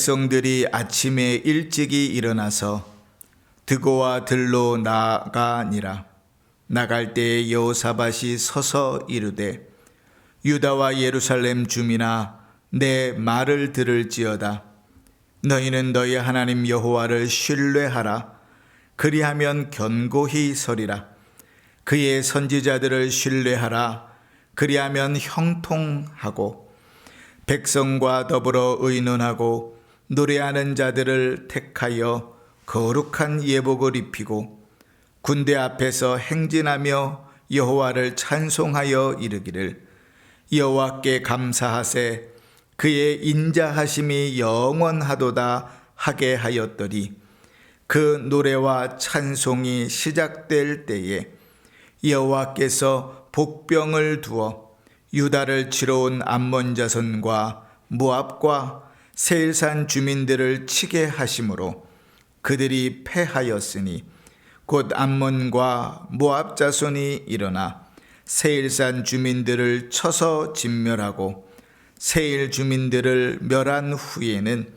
백성들이 아침에 일찍이 일어나서 드고와 들로 나가니라. 나갈 때에 여호사밧이 서서 이르되 유다와 예루살렘 주민아 내 말을 들을지어다. 너희는 너희 하나님 여호와를 신뢰하라. 그리하면 견고히 서리라. 그의 선지자들을 신뢰하라. 그리하면 형통하고 백성과 더불어 의논하고 노래하는 자들을 택하여 거룩한 예복을 입히고 군대 앞에서 행진하며 여호와를 찬송하여 이르기를 여호와께 감사하세 그의 인자하심이 영원하도다 하게 하였더니 그 노래와 찬송이 시작될 때에 여호와께서 복병을 두어 유다를 치러 온 암몬 자손과 모압과 세일산 주민들을 치게 하심으로 그들이 패하였으니 곧 암몬과 모압 자손이 일어나 세일산 주민들을 쳐서 진멸하고 세일 주민들을 멸한 후에는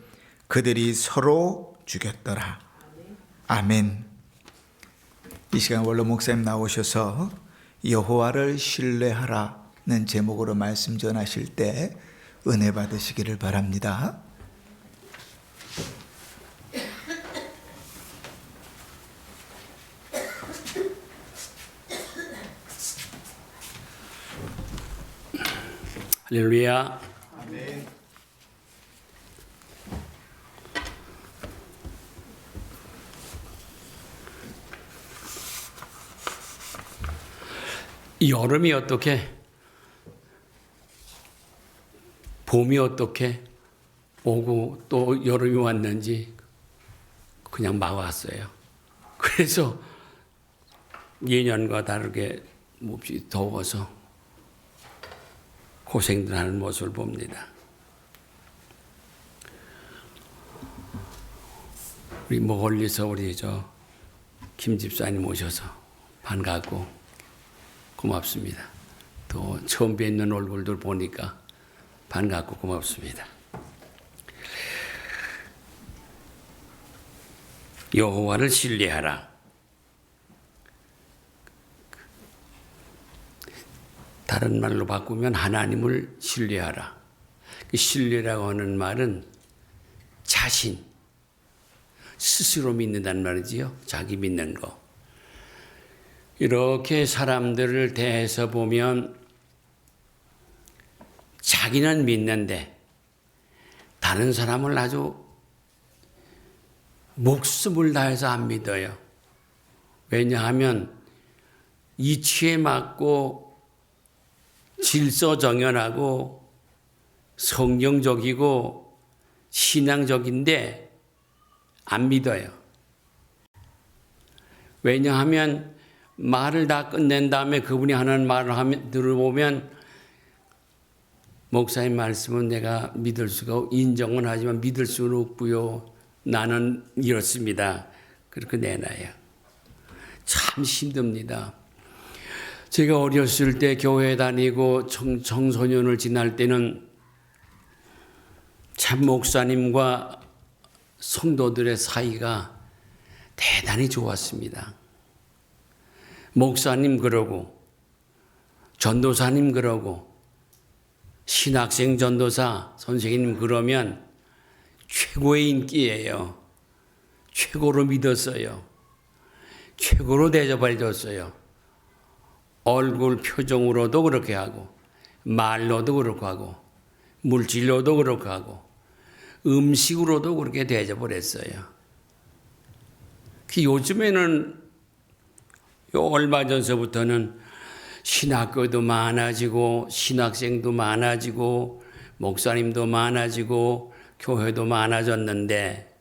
그들이 서로 죽였더라. 아멘. 이 시간 원로 목사님 나오셔서 여호와를 신뢰하라는 제목으로 말씀 전하실 때 은혜 받으시기를 바랍니다. 할렐루야. 아멘. 여름이 어떻게, 봄이 어떻게 오고 또 여름이 왔는지 그냥 막 왔어요. 그래서 예년과 다르게 몹시 더워서 고생들 하는 모습을 봅니다. 우리 멀리서 우리 김 집사님 오셔서 반갑고 고맙습니다. 또 처음 뵙는 얼굴들 보니까 반갑고 고맙습니다. 여호와를 신뢰하라. 다른 말로 바꾸면 하나님을 신뢰하라. 그 신뢰라고 하는 말은 자신, 스스로 믿는다는 말이지요. 자기 믿는 거. 이렇게 사람들을 대해서 보면 자기는 믿는데 다른 사람을 아주 목숨을 다해서 안 믿어요. 왜냐하면 이치에 맞고 질서정연하고 성경적이고 신앙적인데 안 믿어요. 왜냐하면 말을 다 끝낸 다음에 그분이 하는 말을 들어보면 목사님 말씀은 내가 믿을 수가 인정은 하지만 믿을 수는 없고요. 나는 이렇습니다. 그렇게 내놔요. 참 힘듭니다. 제가 어렸을 때 교회 다니고 청소년을 지날 때는 참 목사님과 성도들의 사이가 대단히 좋았습니다. 목사님 그러고 전도사님 그러고 신학생 전도사 선생님 그러면 최고의 인기예요. 최고로 믿었어요. 최고로 대접해 줬어요. 얼굴 표정으로도 그렇게 하고 말로도 그렇게 하고 물질로도 그렇게 하고 음식으로도 그렇게 대접을 했어요. 요즘에는 얼마 전서부터는 신학교도 많아지고 신학생도 많아지고 목사님도 많아지고 교회도 많아졌는데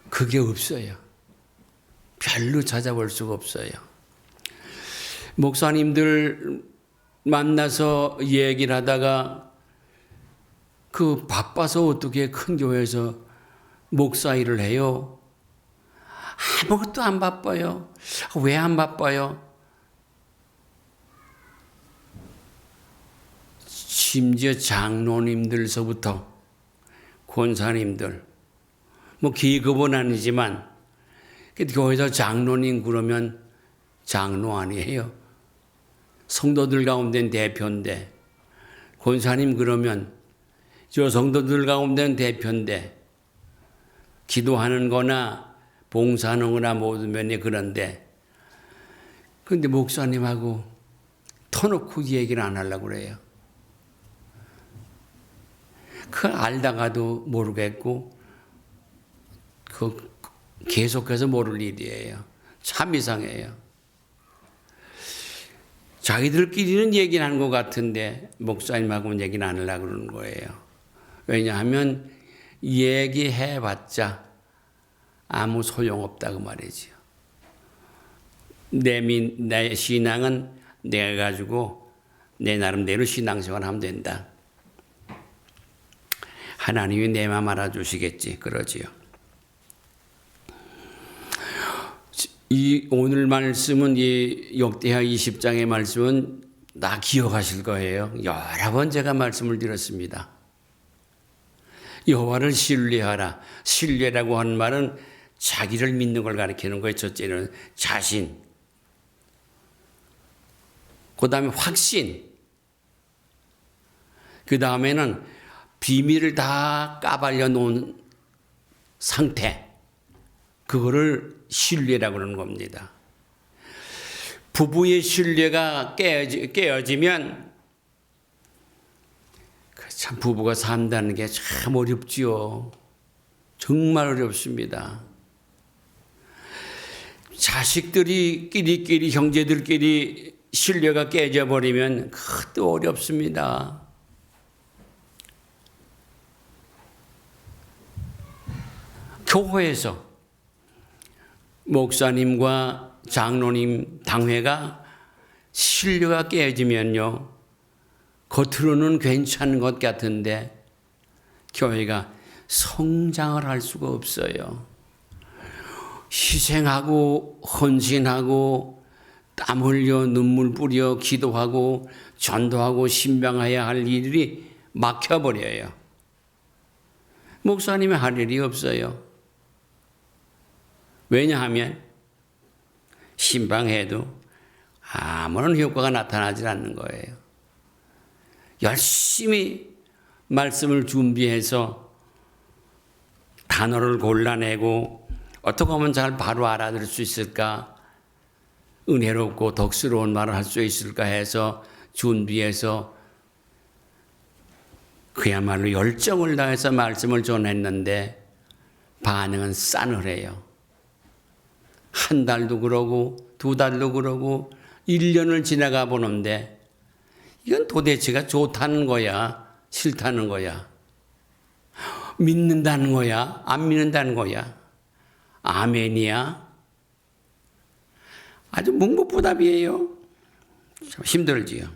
그게 없어요. 별로 찾아볼 수가 없어요. 목사님들 만나서 얘기를 하다가 바빠서 어떻게 큰 교회에서 목사 일을 해요? 아무것도 안 바빠요. 왜 안 바빠요? 심지어 장로님들서부터 권사님들, 뭐 계급은 아니지만 교회에서 장로님 그러면 장로 아니에요. 성도들 가운데는 대표인데, 권사님 그러면 저 성도들 가운데는 대표인데, 기도하는 거나 봉사하는 거나 모든 면이 그런데, 근데 목사님하고 터놓고 이 얘기를 안 하려고 그래요. 그걸 알다가도 모르겠고, 계속해서 모를 일이에요. 참 이상해요. 자기들끼리는 얘기는 하는 것 같은데 목사님하고는 얘기는 안 하려고 그러는 거예요. 왜냐하면 얘기해봤자 아무 소용없다고 말이죠. 내 신앙은 내가 가지고 내 나름대로 신앙생활 하면 된다. 하나님이 내 마음 알아주시겠지. 그러지요. 이 오늘 말씀은 이 역대하 20장의 말씀은 다 기억하실 거예요. 여러 번 제가 말씀을 드렸습니다. 여호와를 신뢰하라. 신뢰라고 하는 말은 자기를 믿는 걸 가리키는 거예요. 첫째는 자신. 그 다음에 확신. 그 다음에는 비밀을 다 까발려 놓은 상태. 그거를 신뢰라고 그러는 겁니다. 부부의 신뢰가 깨어지면 참 부부가 산다는 게 참 어렵지요. 정말 어렵습니다. 자식들이 끼리끼리 형제들끼리 신뢰가 깨져버리면 그것도 어렵습니다. 교회에서 목사님과 장로님, 당회가 신뢰가 깨지면요, 겉으로는 괜찮은 것 같은데 교회가 성장을 할 수가 없어요. 희생하고 헌신하고 땀 흘려 눈물 뿌려 기도하고 전도하고 신방해야 할 일이 막혀버려요. 목사님이 할 일이 없어요. 왜냐하면 신방해도 아무런 효과가 나타나지 않는 거예요. 열심히 말씀을 준비해서 단어를 골라내고 어떻게 하면 잘 바로 알아들을 수 있을까, 은혜롭고 덕스러운 말을 할 수 있을까 해서 준비해서 그야말로 열정을 다해서 말씀을 전했는데 반응은 싸늘해요. 한 달도 그러고 두 달도 그러고 1년을 지나가 보는데 이건 도대체가 좋다는 거야, 싫다는 거야, 믿는다는 거야, 안 믿는다는 거야, 아멘이야? 아주 묵묵부답이에요. 참 힘들지요.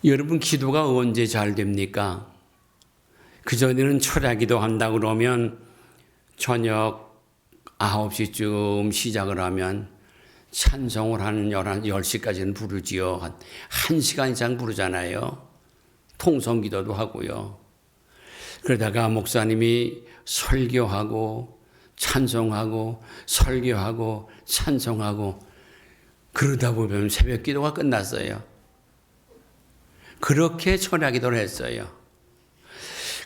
여러분, 기도가 언제 잘 됩니까? 그전에는 철야기도 한다 그러면 저녁 9시쯤 시작을 하면 찬송을 한 10시까지는 부르지요. 한 1시간 이상 부르잖아요. 통성기도도 하고요. 그러다가 목사님이 설교하고 찬송하고 설교하고 찬송하고 그러다 보면 새벽 기도가 끝났어요. 그렇게 철야기도를 했어요.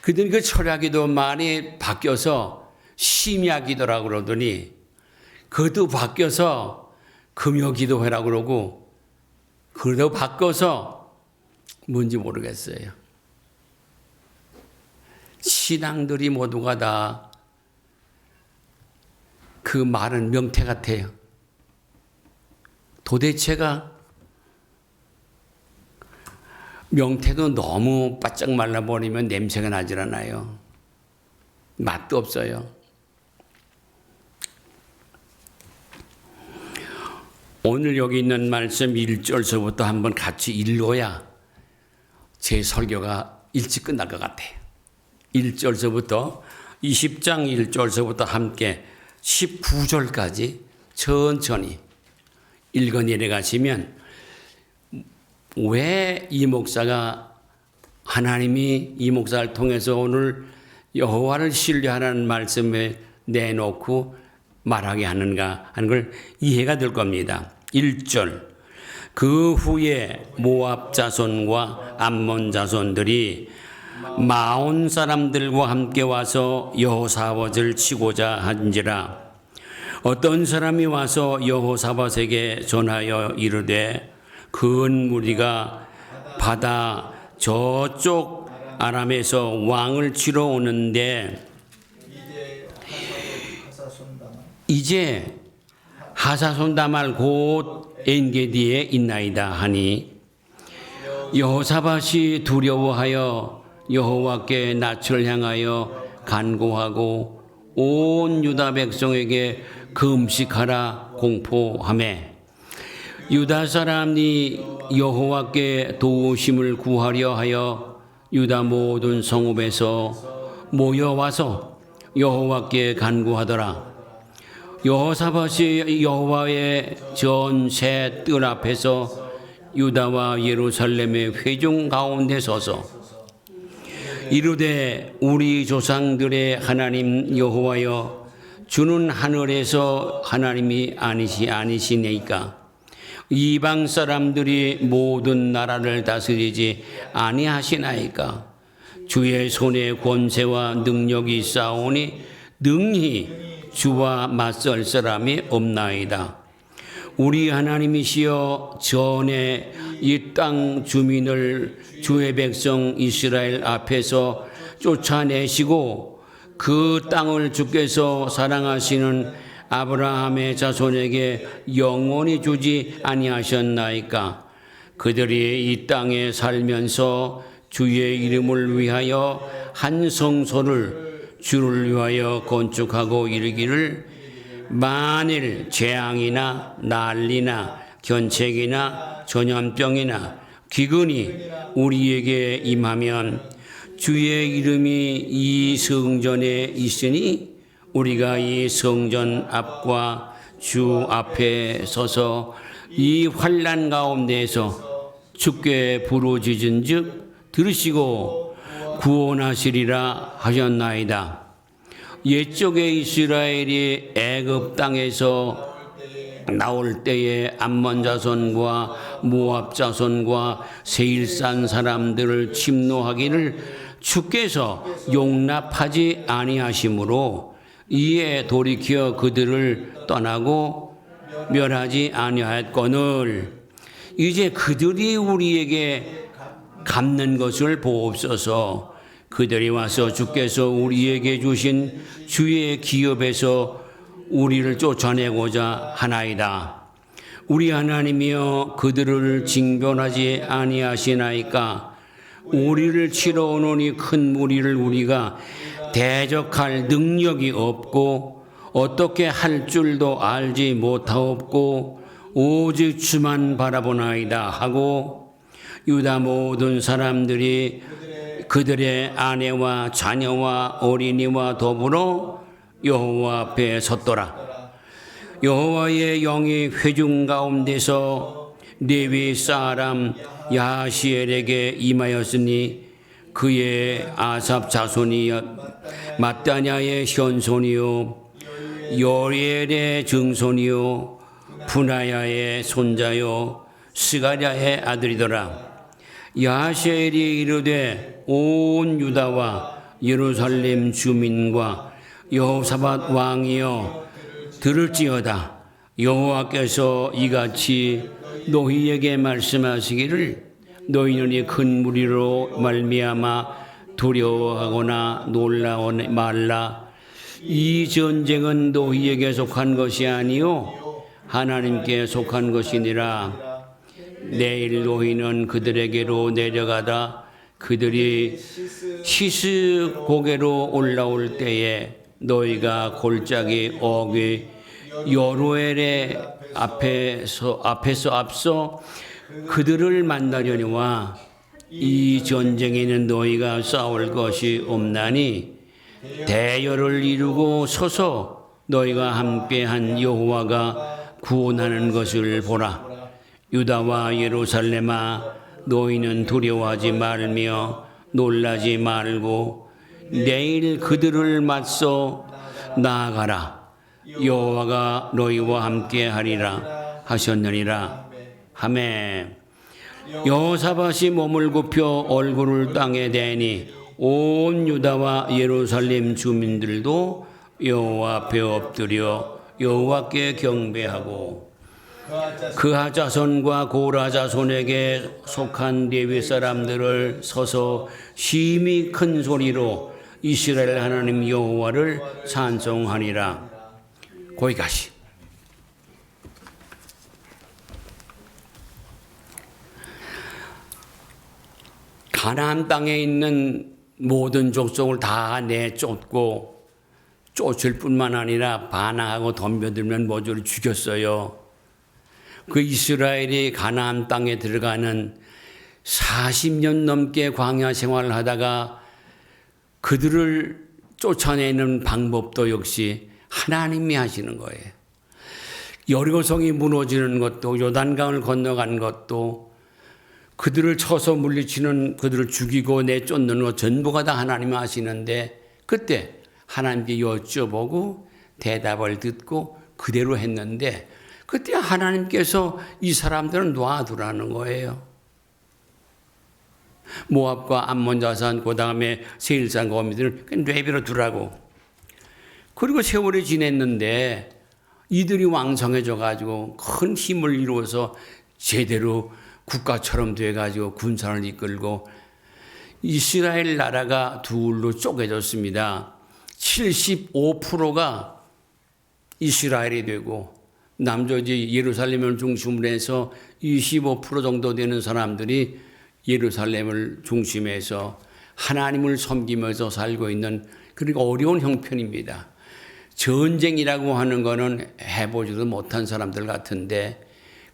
그들이 그 철야기도 많이 바뀌어서 심야기도라고 그러더니 그것도 바뀌어서 금요기도회라고 그러고 그것도 바꿔서 뭔지 모르겠어요. 신앙들이 모두가 다 그 말은 명태 같아요. 도대체가 명태도 너무 바짝 말라버리면 냄새가 나질 않아요. 맛도 없어요. 오늘 여기 있는 말씀 1절서부터 한번 같이 읽어야 제 설교가 일찍 끝날 것 같아요. 1절서부터 20장 1절서부터 함께 19절까지 천천히 읽어 내려가시면 왜 이 목사가 하나님이 이 목사를 통해서 오늘 여호와를 신뢰하라는 말씀을 내놓고 말하게 하는가 하는 걸 이해가 될 겁니다. 1절 그 후에 모압 자손과 암몬 자손들이 마온 사람들과 함께 와서 여호사밧을 치고자 한지라 어떤 사람이 와서 여호사밧에게 전하여 이르되 큰 무리가 바다 저쪽 아람에서 왕을 치러 오는데 이제 하사손다말 곧 엔게디에 있나이다 하니 여호사밧이 두려워하여 여호와께 낯을 향하여 간구하고 온 유다 백성에게 금식하라 공포하매 유다 사람이 여호와께 도우심을 구하려 하여 유다 모든 성읍에서 모여와서 여호와께 간구하더라. 여호사밧이 여호와의 전세 뜰 앞에서 유다와 예루살렘의 회중 가운데 서서 이르되 우리 조상들의 하나님 여호와여 주는 하늘에서 하나님이 아니시니까 이방 사람들이 모든 나라를 다스리지 아니하시나이까 주의 손에 권세와 능력이 있사오니 능히 주와 맞설 사람이 없나이다. 우리 하나님이시여 전에 이 땅 주민을 주의 백성 이스라엘 앞에서 쫓아내시고 그 땅을 주께서 사랑하시는 아브라함의 자손에게 영원히 주지 아니하셨나이까. 그들이 이 땅에 살면서 주의 이름을 위하여 한 성소를 주를 위하여 건축하고 이르기를 만일 재앙이나 난리나 견책이나 전염병이나 기근이 우리에게 임하면 주의 이름이 이 성전에 있으니 우리가 이 성전 앞과 주 앞에 서서 이 환난 가운데에서 주께 부르짖은즉 들으시고 구원하시리라 하셨나이다. 옛적에 이스라엘이 애굽 땅에서 나올 때에 암몬 자손과 모압 자손과 세일산 사람들을 침노하기를 주께서 용납하지 아니하심으로 이에 돌이켜 그들을 떠나고 멸하지 아니하였거늘 이제 그들이 우리에게 갚는 것을 보옵소서. 그들이 와서 주께서 우리에게 주신 주의 기업에서 우리를 쫓아내고자 하나이다. 우리 하나님이여 그들을 징변하지 아니하시나이까. 우리를 치러 오노니 큰 무리를 우리가 대적할 능력이 없고 어떻게 할 줄도 알지 못하옵고 오직 주만 바라보나이다 하고 유다 모든 사람들이 그들의 아내와 자녀와 어린이와 더불어 여호와 앞에 섰더라. 여호와의 영이 회중 가운데서 레위 사람 야시엘에게 임하였으니 그의 아삽 자손이여 마따냐의 현손이요 요리엘의 증손이요 분하야의 손자요 스가랴의 아들이더라. 야시엘이 이르되 온 유다와 예루살렘 주민과 여호사밧 왕이여 들을지어다. 여호와께서 이같이 너희에게 말씀하시기를 너희는 이 큰 무리로 말미암아 두려워하거나 놀라오지 말라. 이 전쟁은 너희에게 속한 것이 아니요 하나님께 속한 것이니라. 내일 너희는 그들에게로 내려가다 그들이 시스 고개로 올라올 때에 너희가 골짜기 어귀 여로엘의 앞에서 앞서 그들을 만나려니와 이 전쟁에는 너희가 싸울 것이 없나니 대열을 이루고 서서 너희가 함께한 여호와가 구원하는 것을 보라. 유다와 예루살렘아 너희는 두려워하지 말며 놀라지 말고 내일 그들을 맞서 나아가라. 여호와가 너희와 함께 하리라 하셨느니라. 아멘. 여호사밧이 몸을 굽혀 얼굴을 땅에 대니 온 유다와 예루살렘 주민들도 여호와 앞에 엎드려 여호와께 경배하고 그하 자손과 고라 자손에게 속한 레위 사람들을 서서 심히 큰 소리로 이스라엘 하나님 여호와를 찬송하니라. 거기까지. 가나안 땅에 있는 모든 족속을 다 내쫓고 쫓을 뿐만 아니라 반항하고 덤벼들면 모조리 죽였어요. 그 이스라엘이 가나안 땅에 들어가는 40년 넘게 광야 생활을 하다가 그들을 쫓아내는 방법도 역시 하나님이 하시는 거예요. 여리고성이 무너지는 것도 요단강을 건너간 것도 그들을 쳐서 물리치는 그들을 죽이고 내쫓는 것 전부가 다 하나님이 하시는데 그때 하나님께 여쭤보고 대답을 듣고 그대로 했는데 그때 하나님께서 이 사람들은 놔두라는 거예요. 모압과 암몬 자산 그 다음에 세일산 거미들을 내버려 두라고. 그리고 세월이 지냈는데 이들이 왕성해져 가지고 큰 힘을 이루어서 제대로 국가처럼 돼 가지고 군사를 이끌고 이스라엘 나라가 둘로 쪼개졌습니다. 75%가 이스라엘이 되고 남조지 예루살렘을 중심으로 해서 25% 정도 되는 사람들이 예루살렘을 중심해서 하나님을 섬기면서 살고 있는 그러니까 어려운 형편입니다. 전쟁이라고 하는 거는 해보지도 못한 사람들 같은데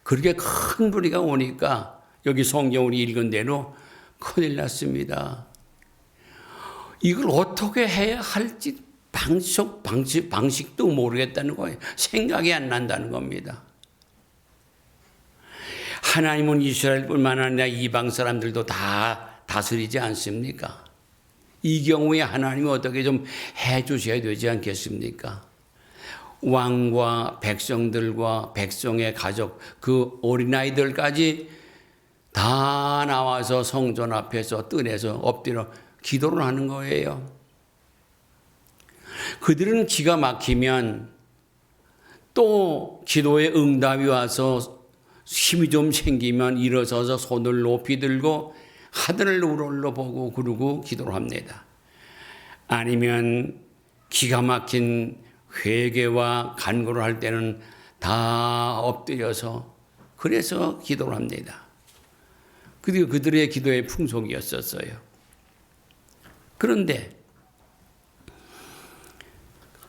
그렇게 큰 무리가 오니까 여기 성경을 읽은 대로 큰일 났습니다. 이걸 어떻게 해야 할지 방식도 모르겠다는 거예요. 생각이 안 난다는 겁니다. 하나님은 이스라엘뿐만 아니라 이방 사람들도 다 다스리지 않습니까? 이 경우에 하나님은 어떻게 좀 해주셔야 되지 않겠습니까? 왕과 백성들과 백성의 가족, 그 어린아이들까지 다 나와서 성전 앞에서 뜰에서 엎드려 기도를 하는 거예요. 그들은 기가 막히면 또 기도에 응답이 와서 힘이 좀 생기면 일어서서 손을 높이 들고 하늘을 우러러 보고 그러고 기도를 합니다. 아니면 기가 막힌 회개와 간구를 할 때는 다 엎드려서 그래서 기도를 합니다. 그리고 그들의 기도의 풍속이었었어요. 그런데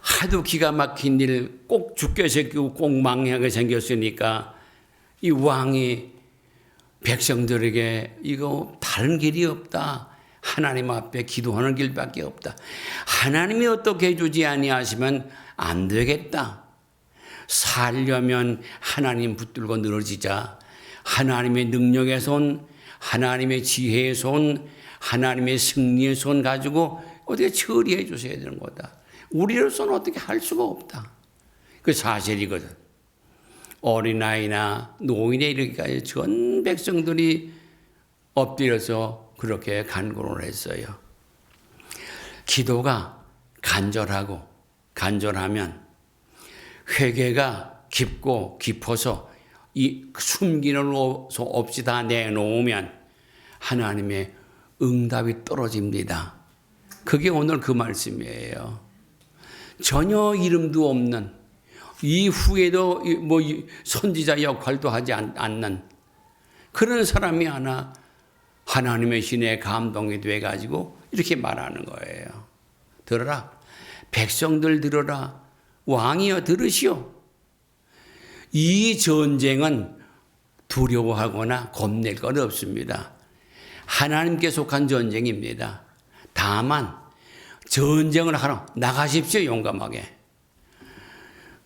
하도 기가 막힌 일, 꼭 죽게 생기고 꼭 망하게 생겼으니까 이 왕이 백성들에게 이거 다른 길이 없다. 하나님 앞에 기도하는 길밖에 없다. 하나님이 어떻게 해주지 아니하시면 안 되겠다. 살려면 하나님 붙들고 늘어지자. 하나님의 능력의 손, 하나님의 지혜의 손, 하나님의 승리의 손 가지고 어떻게 처리해 주셔야 되는 거다. 우리로서는 어떻게 할 수가 없다. 그 사실이거든. 어린아이나 노인에 이르기까지 전 백성들이 엎드려서 그렇게 간구를 했어요. 기도가 간절하면 회개가 깊고 깊어서 이 숨기는 없이 다 내놓으면 하나님의 응답이 떨어집니다. 그게 오늘 그 말씀이에요. 전혀 이름도 없는 이후에도 뭐 선지자 역할도 하지 않는 그런 사람이 하나 하나님의 신에 감동이 돼가지고 이렇게 말하는 거예요. 들어라. 백성들 들어라. 왕이여 들으시오. 이 전쟁은 두려워하거나 겁낼 건 없습니다. 하나님께 속한 전쟁입니다. 다만 전쟁을 하러 나가십시오. 용감하게.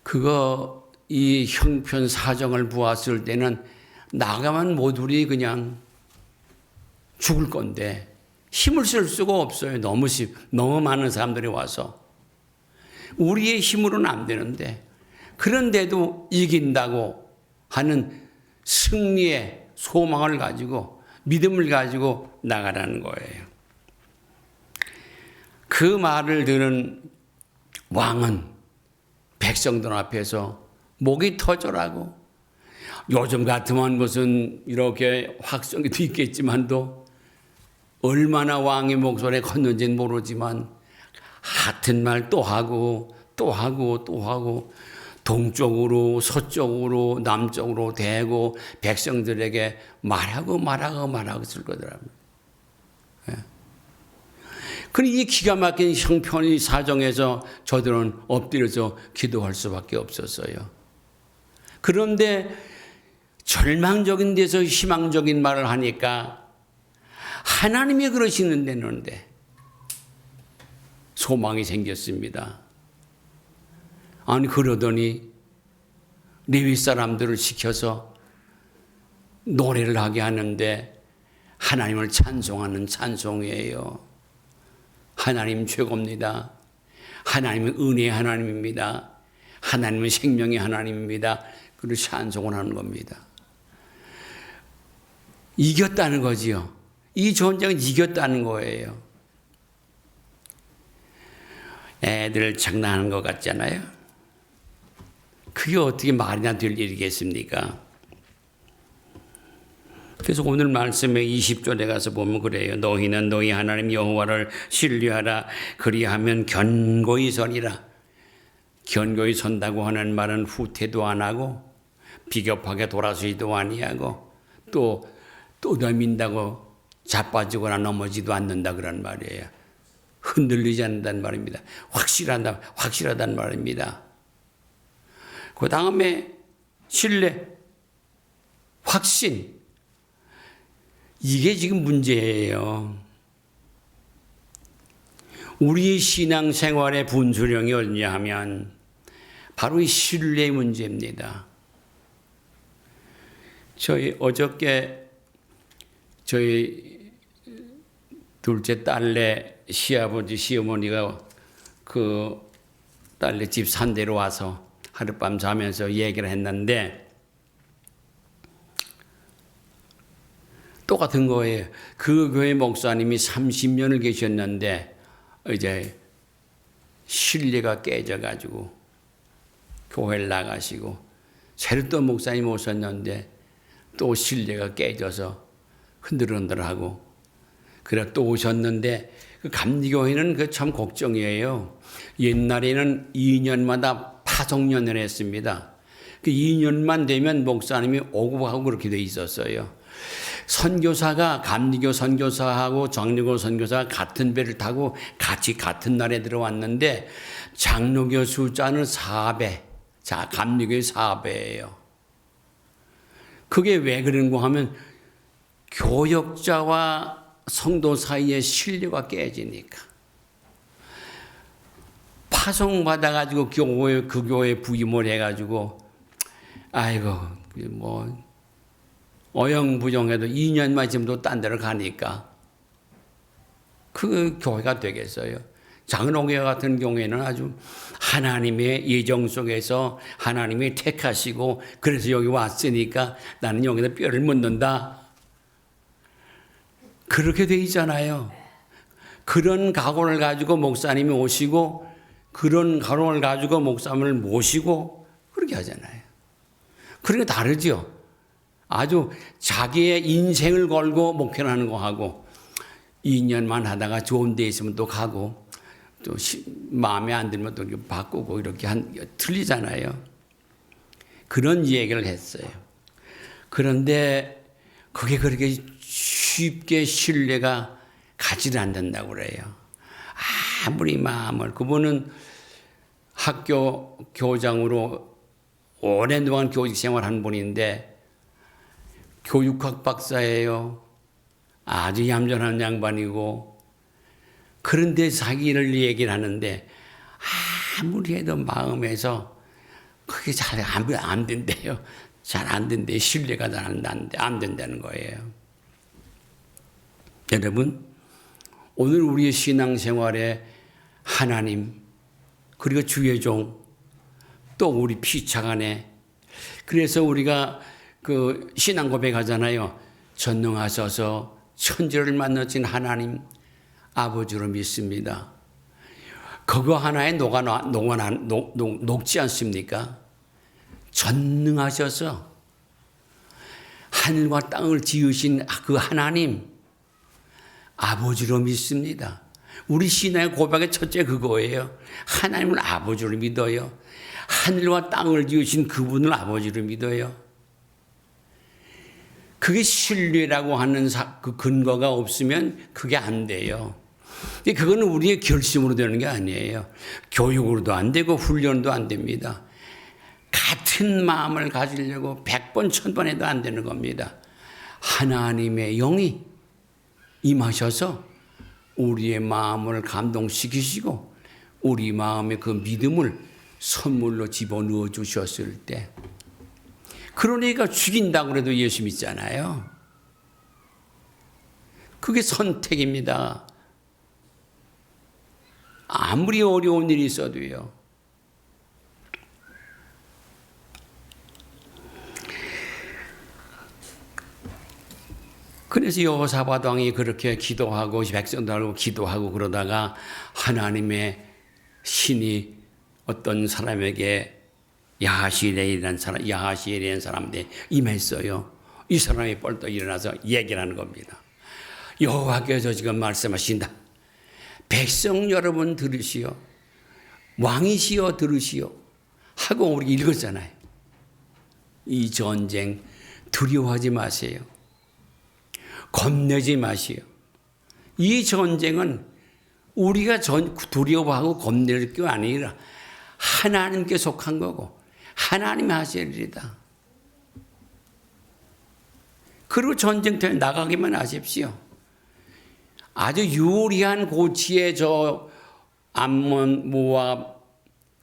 그거 이 형편 사정을 보았을 때는 나가면 모두리 그냥 죽을 건데 힘을 쓸 수가 없어요. 너무 많은 사람들이 와서. 우리의 힘으로는 안 되는데 그런데도 이긴다고 하는 승리의 소망을 가지고 믿음을 가지고 나가라는 거예요. 그 말을 들은 왕은 백성들 앞에서 목이 터져라고, 요즘 같으면 무슨 이렇게 확성기도 있겠지만도 얼마나 왕의 목소리에 컸는지는 모르지만 같은 말 또 하고 또 하고 또 하고 동쪽으로 서쪽으로 남쪽으로 대고 백성들에게 말하고 쓸 거더라고요. 그러니 이 기가 막힌 형편의 사정에서 저들은 엎드려서 기도할 수밖에 없었어요. 그런데 절망적인 데서 희망적인 말을 하니까 하나님이 그러시는데 소망이 생겼습니다. 아니 그러더니 레위 사람들을 시켜서 노래를 하게 하는데 하나님을 찬송하는 찬송이에요. 하나님 최고입니다. 하나님은 은혜의 하나님입니다. 하나님은 생명의 하나님입니다. 그리고 찬송을 하는 겁니다. 이겼다는 거지요. 이 전쟁은 이겼다는 거예요. 애들 장난하는 것 같잖아요. 그게 어떻게 말이나 될 일이겠습니까? 그래서 오늘 말씀에 20절에 가서 보면 그래요. 너희는 너희 하나님 여호와를 신뢰하라. 그리하면 견고히 서리라. 견고히 선다고 하는 말은 후퇴도 안 하고 비겁하게 돌아서지도 아니하고 또 떠민다고 자빠지거나 넘어지도 않는다 그런 말이에요. 흔들리지 않는다는 말입니다. 확실하다는 말입니다. 그 다음에 신뢰, 확신, 이게 지금 문제예요. 우리 신앙생활의 분수령이 어디냐 하면 바로 이 신뢰의 문제입니다. 어저께 저희 둘째 딸내 시아버지 시어머니가 그 딸내 집 산대로 와서 하룻밤 자면서 얘기를 했는데 똑같은 거예요. 그 교회 목사님이 30년을 계셨는데 이제 신뢰가 깨져가지고 교회를 나가시고 새로 또 목사님 오셨는데 또 신뢰가 깨져서 흔들흔들하고 그래 또 오셨는데 그 감리교회는 그 참 걱정이에요. 옛날에는 2년마다 파송년을 했습니다. 그 2년만 되면 목사님이 오고 가고 그렇게 돼 있었어요. 선교사가 감리교 선교사하고 장로교 선교사가 같은 배를 타고 같이 같은 날에 들어왔는데 장로교 숫자는 4배, 자 감리교의 4배예요. 그게 왜 그런가 하면 교역자와 성도 사이의 신뢰가 깨지니까. 파송받아가지고 그 교회에 부임을 해가지고 아이고 뭐 어영부정해도 2년만 지금도 딴 데로 가니까 그 교회가 되겠어요. 장로교회 같은 경우에는 아주 하나님의 예정 속에서 하나님이 택하시고 그래서 여기 왔으니까 나는 여기다 뼈를 묻는다. 그렇게 돼 있잖아요. 그런 각오를 가지고 목사님이 오시고 그런 각오를 가지고 목사님을 모시고 그렇게 하잖아요. 그러니까 다르죠. 아주 자기의 인생을 걸고 목회를 하는 거하고 2년만 하다가 좋은 데 있으면 또 가고 또 마음에 안 들면 또 바꾸고 이렇게 틀리잖아요. 그런 얘기를 했어요. 그런데 그게 그렇게 쉽게 신뢰가 가지 않는다고 그래요. 아무리 마음을 그분은 학교 교장으로 오랜 동안 교직 생활한 분인데 교육학 박사예요. 아주 얌전한 양반이고 그런데 자기를 얘기를 하는데 아무리 해도 마음에서 그게 잘 안 된대요. 잘 안 된대. 신뢰가 안 된다는 거예요. 여러분, 오늘 우리의 신앙생활에 하나님, 그리고 주의 종, 또 우리 피차간에, 그래서 우리가 그 신앙 고백하잖아요. 전능하셔서 천지를 만드신 하나님 아버지로 믿습니다. 그거 하나에 녹지 않습니까? 전능하셔서 하늘과 땅을 지으신 그 하나님 아버지로 믿습니다. 우리 신앙의 고백의 첫째 그거예요. 하나님을 아버지로 믿어요. 하늘과 땅을 지으신 그분을 아버지로 믿어요. 그게 신뢰라고 하는 그 근거가 없으면 그게 안 돼요. 그거는 우리의 결심으로 되는 게 아니에요. 교육으로도 안 되고 훈련도 안 됩니다. 같은 마음을 가지려고 100번 1000번 해도 안 되는 겁니다. 하나님의 영이 임하셔서 우리의 마음을 감동시키시고 우리 마음의 그 믿음을 선물로 집어넣어 주셨을 때, 그러니까 죽인다고 해도 예수 믿잖아요. 그게 선택입니다. 아무리 어려운 일이 있어도요. 그래서 여호사밧 왕이 그렇게 기도하고 백성들하고 기도하고 그러다가 하나님의 신이 어떤 사람에게 야하시엘이라는 사람한테 임했어요. 이 사람이 벌떡 일어나서 얘기를 하는 겁니다. 여호와께서 지금 말씀하신다. 백성 여러분 들으시오. 왕이시여 들으시오. 하고 우리 읽었잖아요. 이 전쟁 두려워하지 마세요. 겁내지 마시오. 이 전쟁은 우리가 두려워하고 겁낼 게 아니라 하나님께 속한 거고 하나님이 하실 일이다. 그리고 전쟁터에 나가기만 하십시오. 아주 유리한 고치의 저 암몬, 모압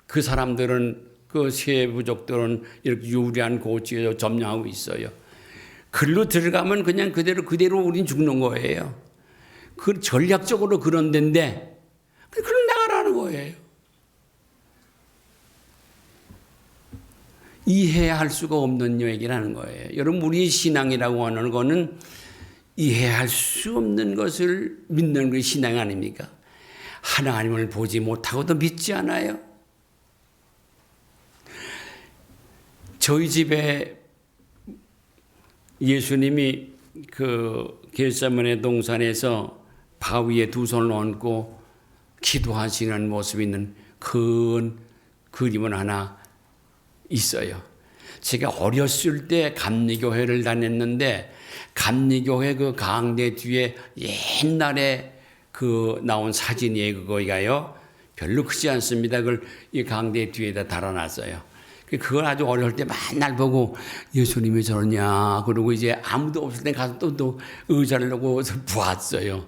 그 사람들은 그 세 부족들은 이렇게 유리한 고치에 점령하고 있어요. 글로 들어가면 그냥 그대로 우린 죽는 거예요. 그 전략적으로 그런 데인데 그걸 나가라는 거예요. 이해할 수가 없는 얘기라는 거예요. 여러분, 우리 신앙이라고 하는 거는 이해할 수 없는 것을 믿는 게 신앙 아닙니까? 하나님을 보지 못하고도 믿지 않아요. 저희 집에 예수님이 그 겟세마네 동산에서 바위에 두 손을 얹고 기도하시는 모습이 있는 큰 그림은 하나 있어요. 제가 어렸을 때 감리교회를 다녔는데 감리교회 그 강대 뒤에 옛날에 그 나온 사진이에요. 그거가요. 별로 크지 않습니다. 그걸 이 강대 뒤에다 달아놨어요. 그걸 아주 어려울 때 맨날 보고 예수님이 저러냐 그러고 이제 아무도 없을 때 가서 또 의자를 놓고 보았어요.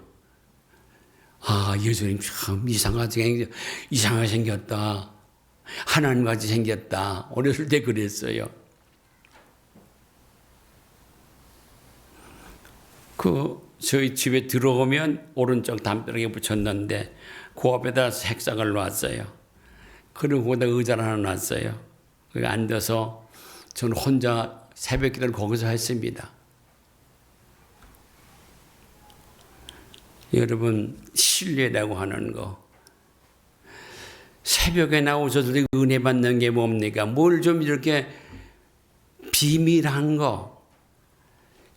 아, 예수님 참 이상하게 생겼다. 하나님같이 생겼다. 어렸을 때 그랬어요. 저희 집에 들어오면 오른쪽 담벼락에 붙였는데 그 앞에다 색상을 놨어요. 그리고 거기다 의자를 하나 놨어요. 거기 앉아서 저는 혼자 새벽 기도를 거기서 했습니다. 여러분, 신뢰라고 하는 거. 새벽에 나오셔서 은혜 받는 게 뭡니까? 뭘 좀 이렇게 비밀한 거,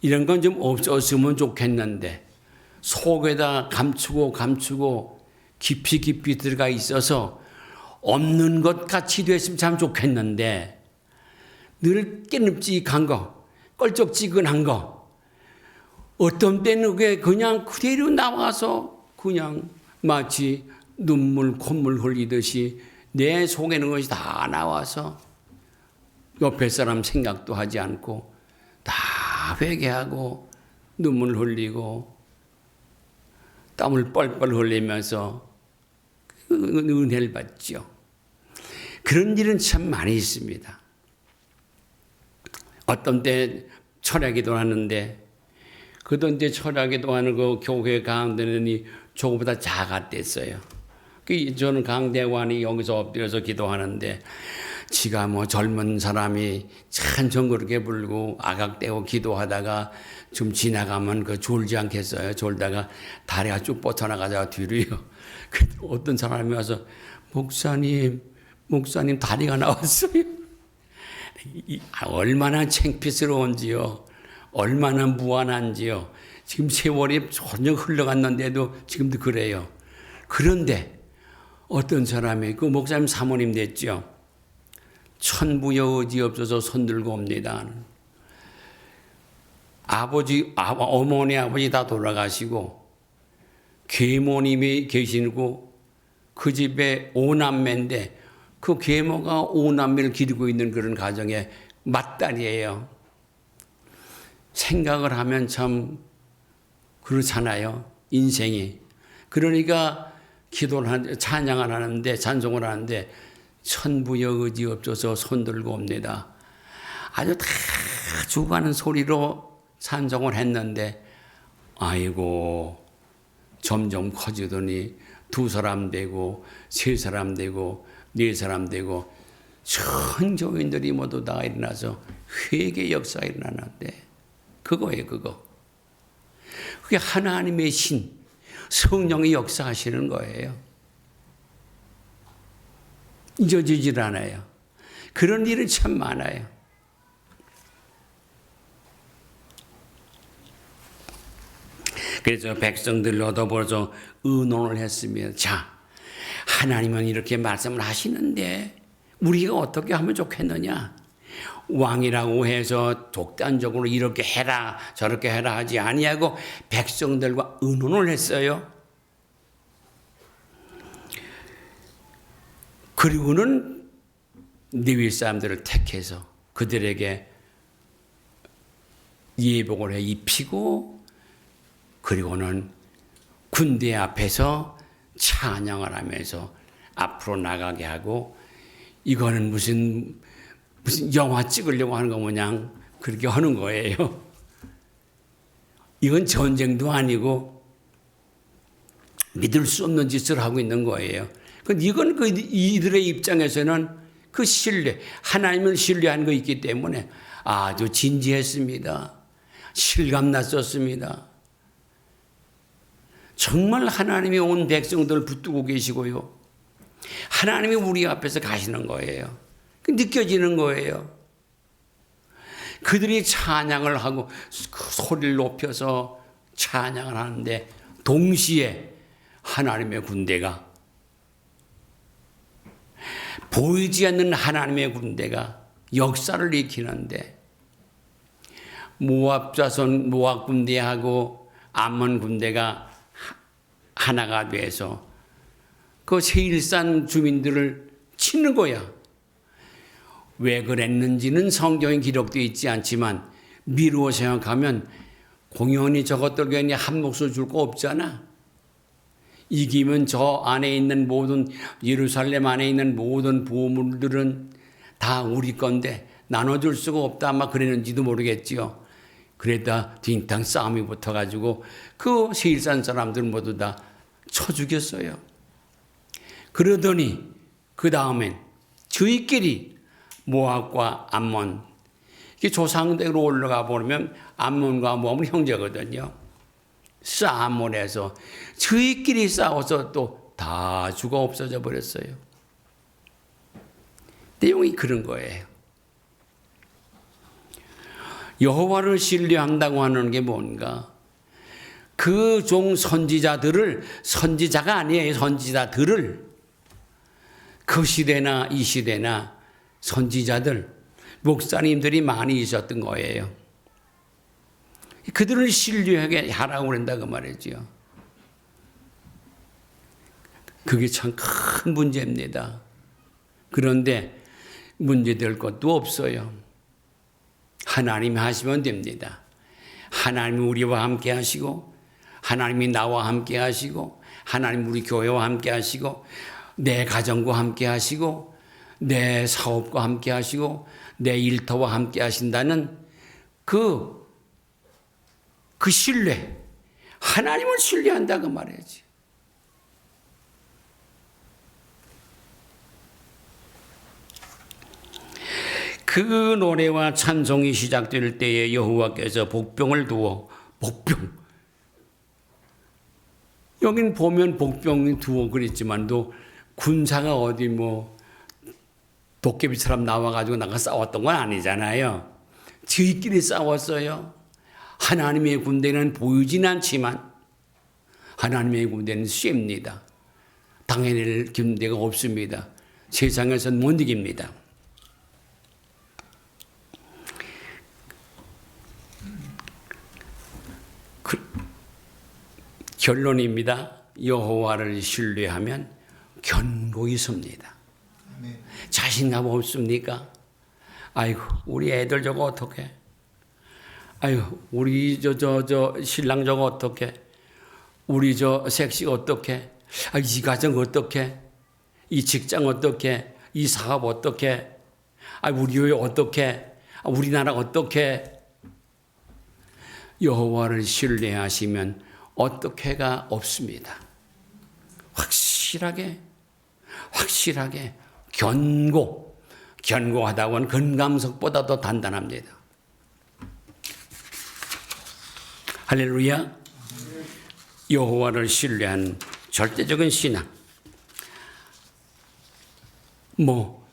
이런 건 좀 없었으면 좋겠는데, 속에다 감추고 깊이 들어가 있어서 없는 것 같이 됐으면 참 좋겠는데, 늘 깨름직한 거, 껄쩍지근한 거, 어떤 때는 그게 그냥 그대로 나와서 그냥 마치 눈물, 콧물 흘리듯이 내 속에 있는 것이 다 나와서 옆에 사람 생각도 하지 않고 다 회개하고 눈물 흘리고 땀을 뻘뻘 흘리면서 은혜를 받죠. 그런 일은 참 많이 있습니다. 어떤 때 철야기도 하는데 그도 이제 철학기도 하는 그 교회 강대는이 저거보다 작았댔어요. 저는 강대관이 여기서 엎드려서 기도하는데 지가 뭐 젊은 사람이 찬송 그렇게 불고 아각대고 기도하다가 좀 지나가면 그 졸지 않겠어요. 졸다가 다리가 쭉 뻗어나가다가 뒤로요. 어떤 사람이 와서 목사님 다리가 나왔어요. 얼마나 창피스러운지요. 얼마나 무안한지요. 지금 세월이 전혀 흘러갔는데도 지금도 그래요. 그런데 어떤 사람이 그 목사님 사모님 됐죠. 천부여 의지 없어서 손들고 옵니다. 어머니 아버지 다 돌아가시고 계모님이 계시고 그 집에 5남매인데 그 계모가 5남매를 기르고 있는 그런 가정의 맏딸이에요. 생각을 하면 참 그렇잖아요. 인생이. 그러니까 기도를 찬양을 하는데 찬송을 하는데 천부여 의지 없어서 손들고 옵니다. 아주 다 죽어가는 소리로 찬송을 했는데 아이고 점점 커지더니 2사람 되고 3사람 되고 4사람 되고 전 교인들이 모두 다 일어나서 회개 역사가 일어나는데 그거예요. 그게 하나님의 신 성령의 역사하시는 거예요. 잊어지질 않아요. 그런 일이 참 많아요. 그래서 백성들로 더불어서 의논을 했으면 자 하나님은 이렇게 말씀을 하시는데 우리가 어떻게 하면 좋겠느냐. 왕이라고 해서 독단적으로 이렇게 해라 저렇게 해라 하지 아니하고 백성들과 의논을 했어요. 그리고는 레위 사람들을 택해서 그들에게 예복을 해 입히고 그리고는 군대 앞에서 찬양을 하면서 앞으로 나가게 하고 이거는 무슨 영화 찍으려고 하는 거 모양 그렇게 하는 거예요. 이건 전쟁도 아니고 믿을 수 없는 짓을 하고 있는 거예요. 이건 이들의 입장에서는 그 신뢰, 하나님을 신뢰하는 거 있기 때문에 아주 진지했습니다. 실감났었습니다. 정말 하나님이 온 백성들을 붙들고 계시고요. 하나님이 우리 앞에서 가시는 거예요. 느껴지는 거예요. 그들이 찬양을 하고 그 소리를 높여서 찬양을 하는데 동시에 하나님의 군대가 보이지 않는 하나님의 군대가 역사를 일으키는데 모압 자손 모압 군대하고 암몬 군대가 하나가 돼서 그 세일산 주민들을 치는 거야. 왜 그랬는지는 성경에 기록되어 있지 않지만 미루어 생각하면 공연히 저것들 괜히 한 몫을 줄 거 없잖아. 이기면 저 안에 있는 모든 예루살렘 안에 있는 모든 보물들은 다 우리 건데 나눠줄 수가 없다 아마 그랬는지도 모르겠지요. 그랬다 딩탕 싸움이 붙어가지고 그 세일산 사람들 모두 다 쳐 죽였어요. 그러더니 그 다음엔 저희끼리 모압과 암몬 이게 조상대로 올라가 보면 암몬과 모압은 형제거든요. 싸움을 해서 저희끼리 싸워서 또 다 죽어 없어져 버렸어요. 내용이 그런 거예요. 여호와를 신뢰한다고 하는 게 뭔가? 그 종 선지자들을 선지자가 아니에요. 선지자들을 그 시대나 이 시대나 선지자들 목사님들이 많이 있었던 거예요. 그들을 신뢰하게 하라고 그런다 그 말이죠. 그게 참 큰 문제입니다. 그런데 문제될 것도 없어요. 하나님이 하시면 됩니다. 하나님이 우리와 함께 하시고 하나님이 나와 함께 하시고 하나님 우리 교회와 함께 하시고 내 가정과 함께 하시고 내 사업과 함께 하시고 내 일터와 함께 하신다는 그 그 신뢰, 하나님을 신뢰한다 그 말이지. 그 노래와 찬송이 시작될 때에 여호와께서 복병을 두어, 복병, 여긴 보면 복병이 두어 그랬지만도 군사가 어디 뭐 도깨비처럼 나와가지고 나가 싸웠던 건 아니잖아요. 저희끼리 싸웠어요. 하나님의 군대는 보이진 않지만 하나님의 군대는 셉니다. 당해낼 군대가 없습니다. 세상에서는 못 이깁니다. 결론입니다. 여호와를 신뢰하면 견고히 섭니다. 자신감 없습니까? 아이고 우리 애들 저거 어떡해? 아이고 우리 저 신랑 저거 어떡해? 우리 저 섹시 어떡해? 아, 이 가정 어떡해? 이 직장 어떡해? 이 사업 어떡해? 아, 우리 교회 어떡해? 아, 우리나라 어떡해? 여호와를 신뢰하시면 어떡해가 없습니다. 확실하게 견고하다고 하는 금강석보다 더 단단합니다. 할렐루야. 여호와를 신뢰한 절대적인 신앙. 뭐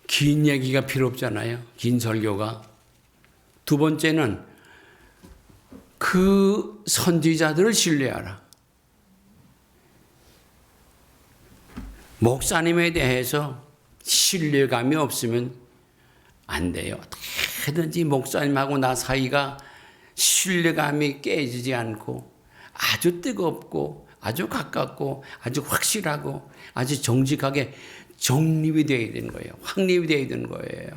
긴 얘기가 필요 없잖아요. 긴 설교가. 두 번째는 그 선지자들을 신뢰하라. 목사님에 대해서 신뢰감이 없으면 안 돼요. 어떻게든지 목사님하고 나 사이가 신뢰감이 깨지지 않고 아주 뜨겁고 아주 가깝고 아주 확실하고 아주 정직하게 정립이 되어야 되는 거예요. 확립이 되어야 되는 거예요.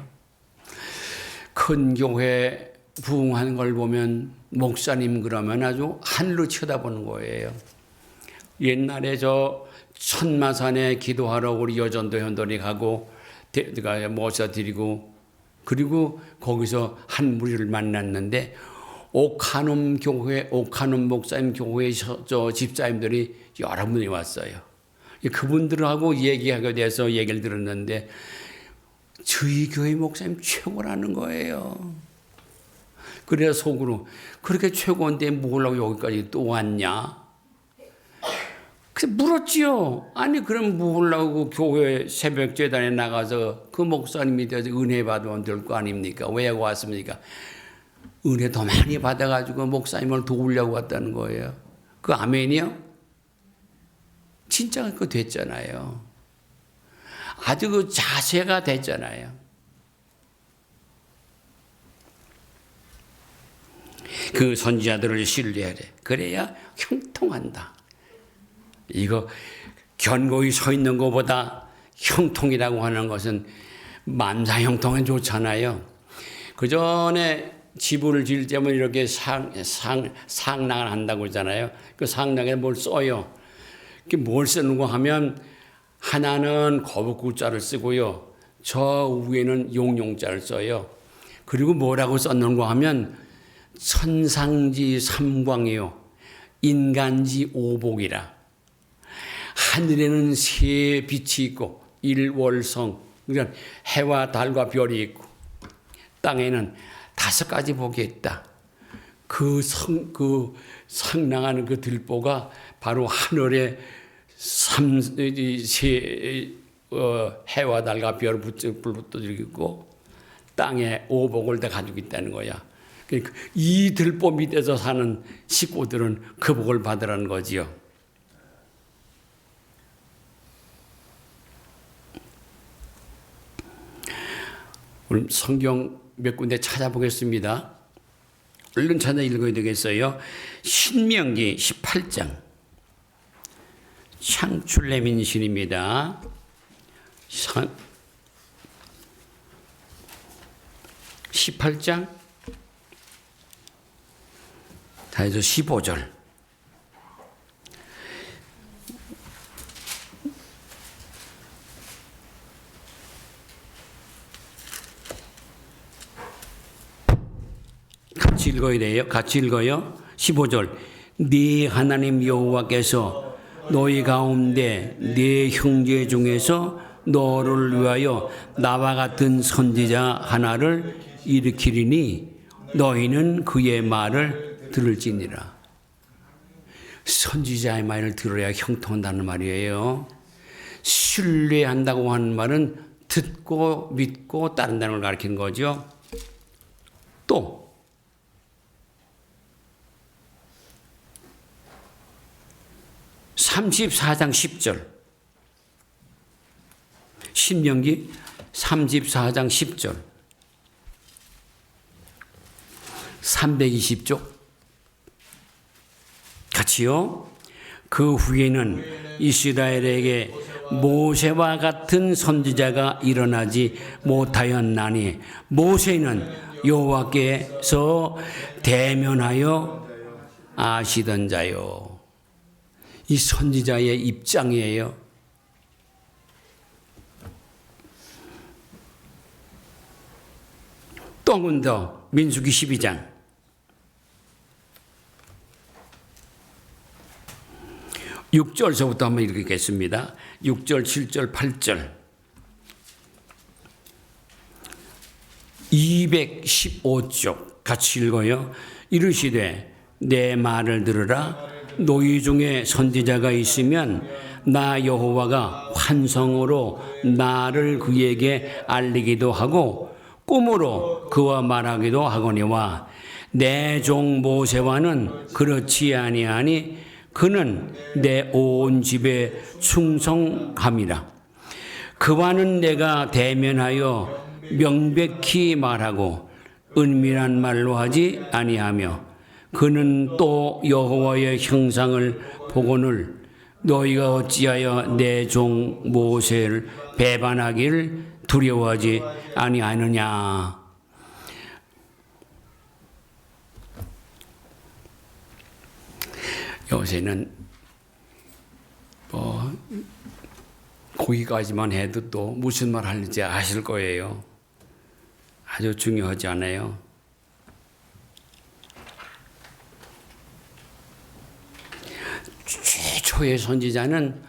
큰 교회 부흥하는 걸 보면 목사님 그러면 아주 하늘로 쳐다보는 거예요. 옛날에 저 천마산에 기도하러 우리 여전도 현돈이 가고 모셔 드리고 그리고 거기서 한 무리를 만났는데 옥한음 교회, 옥한음 목사님 교회 저 집사님들이 여러 분이 왔어요. 그분들하고 얘기하게 돼서 얘기를 들었는데 저희 교회 목사님 최고라는 거예요. 그래서 속으로 그렇게 최고인데 뭐라고 여기까지 또 왔냐? 그래서 물었지요. 아니 그럼 뭐하려고 교회 새벽 제단에 나가서 그 목사님이 돼서 은혜 받으면 될 거 아닙니까? 왜 왔습니까? 은혜 더 많이 받아가지고 목사님을 도우려고 왔다는 거예요. 그 아멘이요? 진짜 그 됐잖아요. 아주 그 자세가 됐잖아요. 그 선지자들을 신뢰하래. 그래야 형통한다. 이거 견고히 서 있는 것보다 형통이라고 하는 것은 만사형통은 좋잖아요. 그 전에 지붕을 지을 때면 이렇게 상랑을 한다고 그러잖아요. 그 상랑에 뭘 써요. 뭘 쓰는가 하면 하나는 거북구자를 쓰고요. 저 위에는 용용자를 써요. 그리고 뭐라고 썼는가 하면 천상지 삼광이요. 인간지 오복이라. 하늘에는 세 빛이 있고 일월성, 그러니까 해와 달과 별이 있고 땅에는 5가지 복이 있다. 그 상랑하는 그 들보가 바로 하늘에 해와 달과 별을 붙들고 땅에 오복을 다 가지고 있다는 거야. 그러니까 이 들보 밑에서 사는 식구들은 그 복을 받으라는 거지요. 오늘 성경 몇 군데 찾아보겠습니다. 얼른 찾아 읽어야 되겠어요. 신명기 18장. 창출레민신입니다. 18장 다 해서 15절. 같이 읽어야 돼요. 같이 읽어요. 15절 네 하나님 여호와께서 너희 가운데 네 형제 중에서 너를 위하여 나와 같은 선지자 하나를 일으키리니 너희는 그의 말을 들을지니라. 선지자의 말을 들어야 형통한다는 말이에요. 신뢰한다고 하는 말은 듣고 믿고 따른다는 걸 가리키는 거죠. 또 34장 10절 신명기 34장 10절 320쪽 같이요. 그 후에는 이스라엘에게 모세와 같은 선지자가 일어나지 못하였나니 모세는 여호와께서 대면하여 아시던 자요. 이 선지자의 입장이에요. 또 한 번 더 민수기 12장 6절서부터 한번 읽겠습니다. 6절, 7절, 8절 215쪽 같이 읽어요. 이르시되 내 말을 들으라. 너희 중에 선지자가 있으면 나 여호와가 환성으로 나를 그에게 알리기도 하고 꿈으로 그와 말하기도 하거니와 내 종 모세와는 그렇지 아니하니 그는 내 온 집에 충성함이라. 그와는 내가 대면하여 명백히 말하고 은밀한 말로 하지 아니하며 그는 또 여호와의 형상을 보거늘 너희가 어찌하여 내 종 모세를 배반하기를 두려워하지 아니하느냐. 요새는 거기까지만 해도 또 무슨 말 하는지 아실 거예요. 아주 중요하지 않아요. 최초의 선지자는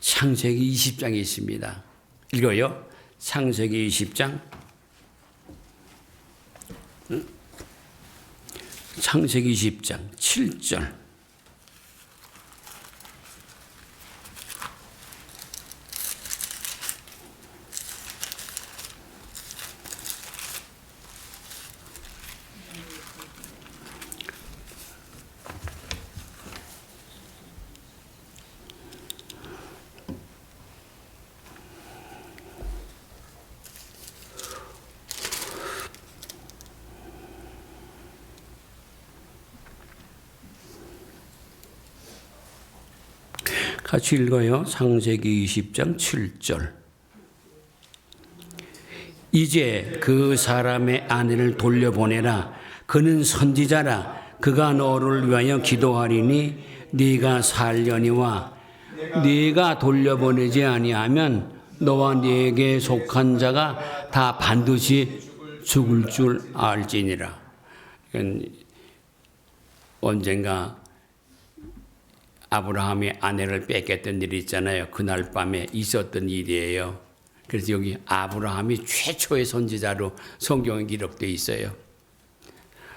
창세기 20장에 있습니다. 읽어요. 창세기 20장. 창세기 20장 7절. 같이 읽어요. 창세기 20장 7절. 이제 그 사람의 아내를 돌려보내라. 그는 선지자라. 그가 너를 위하여 기도하리니 네가 살려니와 네가 돌려보내지 아니하면 너와 네게 속한 자가 다 반드시 죽을 줄 알지니라. 언젠가 아브라함이 아내를 뺏겼던 일이 있잖아요. 그날 밤에 있었던 일이에요. 그래서 여기 아브라함이 최초의 선지자로 성경에 기록되어 있어요.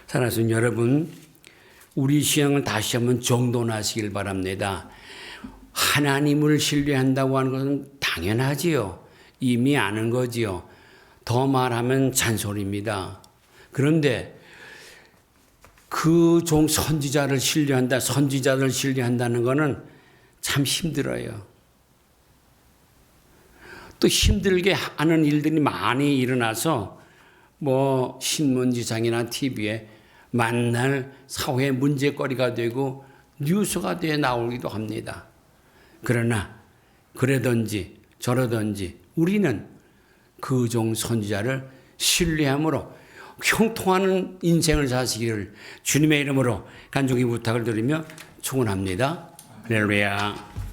사랑하는 여러분, 우리 신앙을 다시 한번 정돈하시길 바랍니다. 하나님을 신뢰한다고 하는 것은 당연하지요. 이미 아는 거지요. 더 말하면 잔소리입니다. 그런데 그 종 선지자를 신뢰한다, 선지자를 신뢰한다는 것은 참 힘들어요. 또 힘들게 하는 일들이 많이 일어나서 신문지상이나 TV에 만날 사회 문제거리가 되고 뉴스가 되어 나오기도 합니다. 그러나 그러든지 저러든지 우리는 그 종 선지자를 신뢰함으로 형통하는 인생을 사시기를 주님의 이름으로 간절히 부탁을 드리며 축원합니다. 할렐루야.